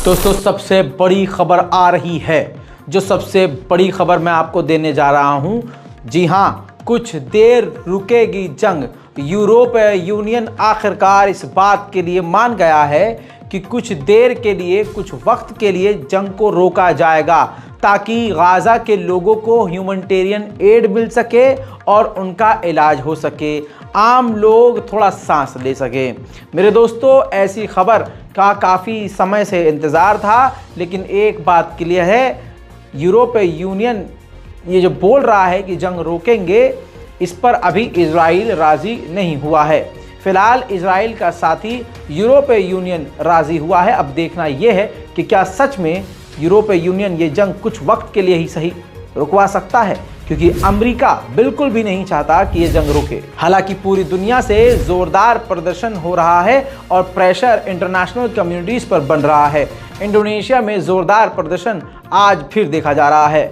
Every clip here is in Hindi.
दोस्तों सबसे बड़ी खबर आ रही है। जो सबसे बड़ी खबर मैं आपको देने जा रहा हूं, जी हां, कुछ देर रुकेगी जंग। यूरोपीय यूनियन आखिरकार इस बात के लिए मान गया है कि कुछ देर के लिए, कुछ वक्त के लिए जंग को रोका जाएगा ताकि गाजा के लोगों को ह्यूमैनिटेरियन एड मिल सके और उनका इलाज हो सके, आम लोग थोड़ा सांस ले सके। मेरे दोस्तों, ऐसी खबर का काफ़ी समय से इंतज़ार था, लेकिन एक बात क्लियर है, यूरोपीय यूनियन ये जो बोल रहा है कि जंग रोकेंगे, इस पर अभी इजराइल राज़ी नहीं हुआ है। फिलहाल इजराइल का साथी यूरोपीय यूनियन राज़ी हुआ है। अब देखना यह है कि क्या सच में यूरोपीय यूनियन ये जंग कुछ वक्त के लिए ही सही रुकवा सकता है, क्योंकि अमेरिका बिल्कुल भी नहीं चाहता कि ये जंग रुके। हालांकि पूरी दुनिया से जोरदार प्रदर्शन हो रहा है और प्रेशर इंटरनेशनल कम्युनिटीज पर बन रहा है। इंडोनेशिया में जोरदार प्रदर्शन आज फिर देखा जा रहा है।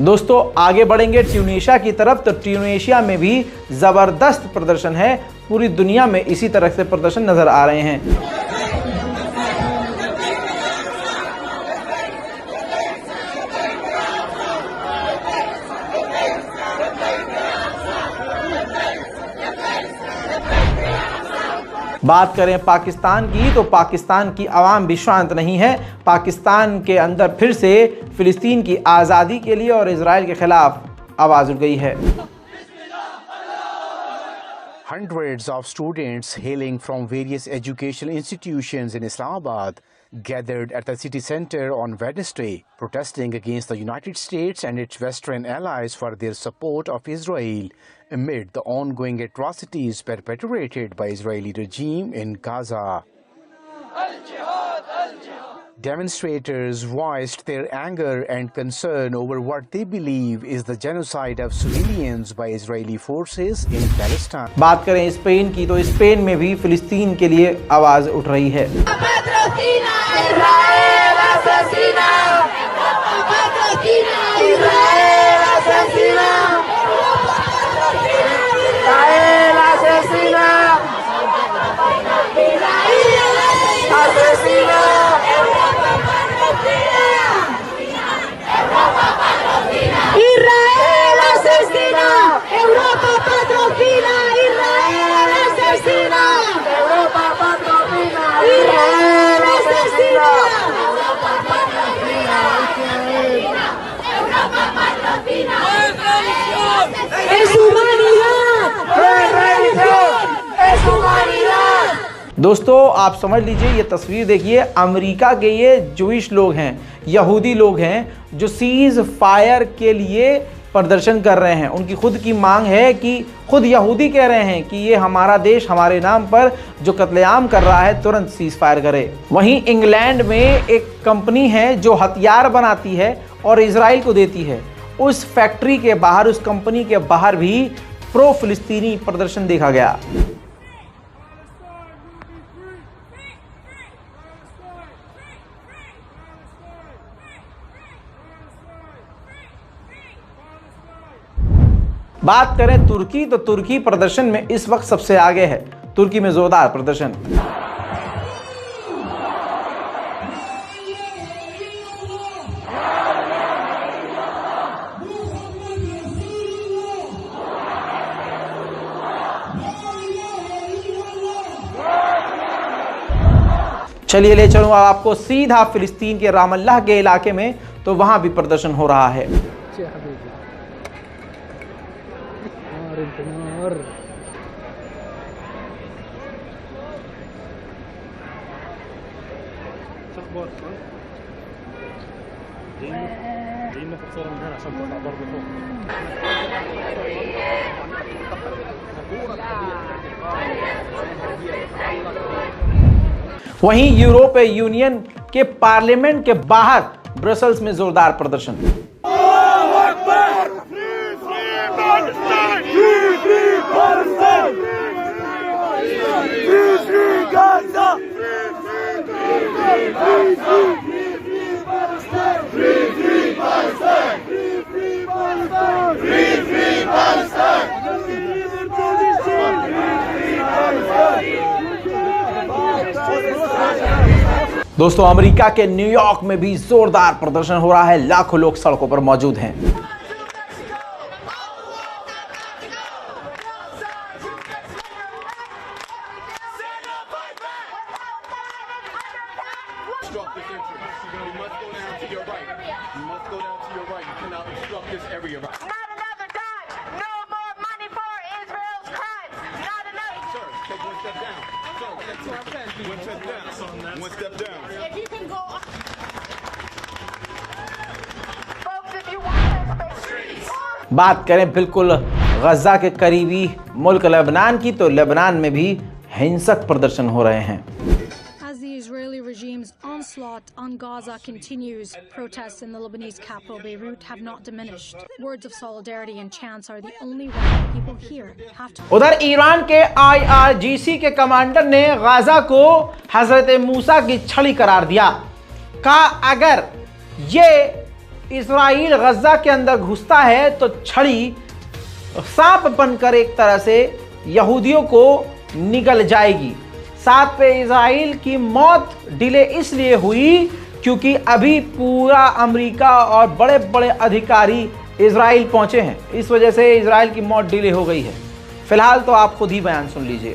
दोस्तों आगे बढ़ेंगे ट्यूनीशिया की तरफ। तो ट्यूनीशिया में भी ज़बरदस्त प्रदर्शन है। पूरी दुनिया में इसी तरह से प्रदर्शन नज़र आ रहे हैं। बात करें पाकिस्तान की, तो पाकिस्तान की आवाम भी शांत नहीं है। पाकिस्तान के अंदर फिर से फिलिस्तीन की आज़ादी के लिए और इजराइल के खिलाफ आवाज़ उठ गई है। Hundreds of students hailing from various educational institutions in Islamabad gathered at the city center on Wednesday, protesting against the United States and its Western allies for their support of Israel amid the ongoing atrocities perpetrated by Israeli regime in Gaza. Demonstrators voiced their anger and concern over what they believe is the genocide of civilians by Israeli forces in Palestine. बात करें स्पेन की, तो स्पेन में भी फिलिस्तीन के लिए आवाज उठ रही है। दोस्तों आप समझ लीजिए, ये तस्वीर देखिए, अमेरिका के ये जूइश लोग हैं, यहूदी लोग हैं, जो सीज फायर के लिए प्रदर्शन कर रहे हैं। उनकी खुद की मांग है कि खुद यहूदी कह रहे हैं कि ये हमारा देश हमारे नाम पर जो कत्लेआम कर रहा है तुरंत सीज फायर करे। वहीं इंग्लैंड में एक कंपनी है जो हथियार बनाती है और इजराइल को देती है। उस फैक्ट्री के बाहर, उस कंपनी के बाहर भी प्रो फिलिस्तीनी प्रदर्शन देखा गया। बात करें तुर्की, तो तुर्की प्रदर्शन में इस वक्त सबसे आगे है। तुर्की में जोरदार प्रदर्शन। चलिए ले चलूँ आपको सीधा फिलिस्तीन के रामल्लाह के इलाके में, तो वहां भी प्रदर्शन हो रहा है। वहीं यूरोपीय यूनियन के पार्लियामेंट के बाहर ब्रसल्स में जोरदार प्रदर्शन। दोस्तों, अमेरिका के न्यूयॉर्क में भी जोरदार प्रदर्शन हो रहा है। लाखों लोग सड़कों पर मौजूद हैं। One step down. If you can go, folks, if you want. बात करें बिल्कुल गजा के करीबी मुल्क लेबनान की, तो लेबनान में भी हिंसक प्रदर्शन हो रहे हैं। As the Israeli regime's onslaught on Gaza continues, protests in the Lebanese capital Beirut have not diminished. Words of solidarity and chants are the only way people here have to. उधर ईरान के IRGC के कमांडर ने गाजा को हजरत मूसा की छड़ी करार दिया। कहा अगर ये इजराइल गजा के अंदर घुसता है तो छड़ी सांप बनकर एक तरह से यहूदियों को निगल जाएगी। साथ पे इजराइल की मौत डिले इसलिए हुई क्योंकि अभी पूरा अमेरिका और बड़े बड़े अधिकारी इजराइल पहुंचे हैं, इस वजह से इजराइल की मौत डिले हो गई है। फिलहाल तो आप खुद ही बयान सुन लीजिए।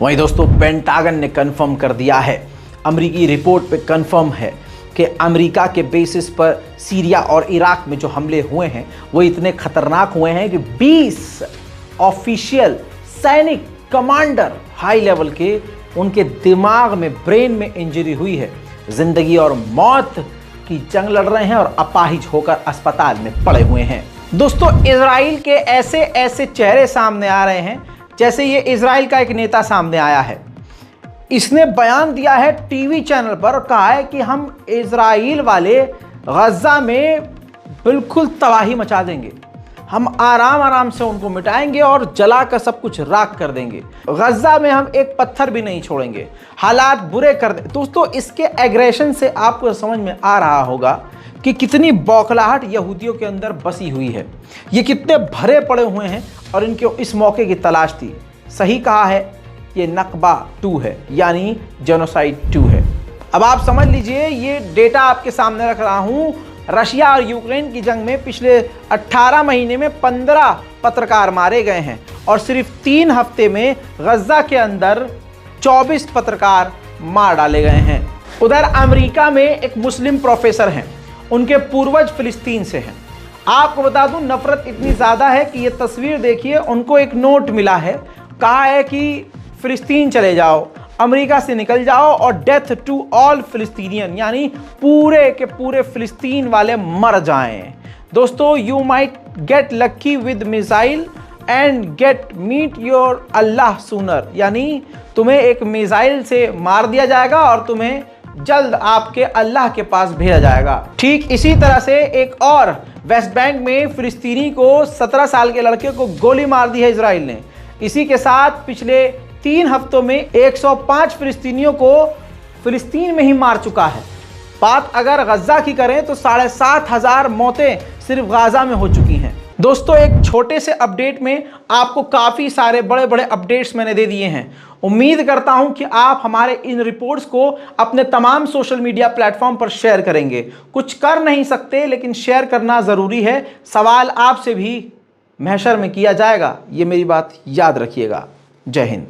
वहीं दोस्तों, पेंटागन ने कंफर्म कर दिया है, अमेरिकी रिपोर्ट पे कंफर्म है कि अमेरिका के बेसिस पर सीरिया और इराक में जो हमले हुए हैं वो इतने खतरनाक हुए हैं कि 20 ऑफिशियल सैनिक कमांडर हाई लेवल के, उनके दिमाग में, ब्रेन में इंजरी हुई है। जिंदगी और मौत की जंग लड़ रहे हैं और अपाहिज होकर अस्पताल में पड़े हुए हैं। दोस्तों, इजराइल के ऐसे ऐसे चेहरे सामने आ रहे हैं जैसे ये इजराइल का एक नेता सामने आया है, इसने बयान दिया है टीवी चैनल पर, कहा है कि हम इजराइल वाले गजा में बिल्कुल तबाही मचा देंगे, हम आराम आराम से उनको मिटाएंगे और जलाकर सब कुछ राख कर देंगे, गजा में हम एक पत्थर भी नहीं छोड़ेंगे, हालात बुरे कर दे। दोस्तों, इसके एग्रेशन से आपको समझ में आ रहा होगा कि कितनी बौखलाहट यहूदियों के अंदर बसी हुई है, ये कितने भरे पड़े हुए हैं और इनके इस मौके की तलाश थी। सही कहा है, ये नकबा 2 है, यानी जेनोसाइड 2 है। अब आप समझ लीजिए, ये डेटा आपके सामने रख रहा हूं। रशिया और यूक्रेन की जंग में पिछले 18 महीने में 15 पत्रकार मारे गए हैं और सिर्फ 3 हफ्ते में गजा के अंदर 24 पत्रकार मार डाले गए हैं। उधर अमेरिका में एक मुस्लिम प्रोफेसर हैं, उनके पूर्वज फिलिस्तीन से हैं। आपको बता दूं, नफरत इतनी ज़्यादा है कि ये तस्वीर देखिए, उनको एक नोट मिला है, कहा है कि फिलिस्तीन चले जाओ, अमेरिका से निकल जाओ और डेथ टू ऑल फिलिस्तीनियन, यानी पूरे के पूरे फिलिस्तीन वाले मर जाएं। दोस्तों, you might get lucky with missile and get meet your Allah sooner, यानी तुम्हें एक मिसाइल से मार दिया जाएगा और तुम्हें जल्द आपके अल्लाह के पास भेजा जाएगा। ठीक इसी तरह से एक और वेस्ट बैंक में फिलिस्तीनी को 17 साल के लड़के को गोली मार दी है इजराइल ने। इसी के साथ पिछले 3 हफ्तों में 105 फिलिस्तीनियों को फिलिस्तीन में ही मार चुका है। बात अगर गजा की करें तो 7,500 मौतें सिर्फ गाजा में हो चुकी हैं। दोस्तों, एक छोटे से अपडेट में आपको काफ़ी सारे बड़े बड़े अपडेट्स मैंने दे दिए हैं। उम्मीद करता हूं कि आप हमारे इन रिपोर्ट्स को अपने तमाम सोशल मीडिया प्लेटफॉर्म पर शेयर करेंगे। कुछ कर नहीं सकते, लेकिन शेयर करना ज़रूरी है। सवाल आपसे भी महशर में किया जाएगा। ये मेरी बात याद रखिएगा। जय हिंद।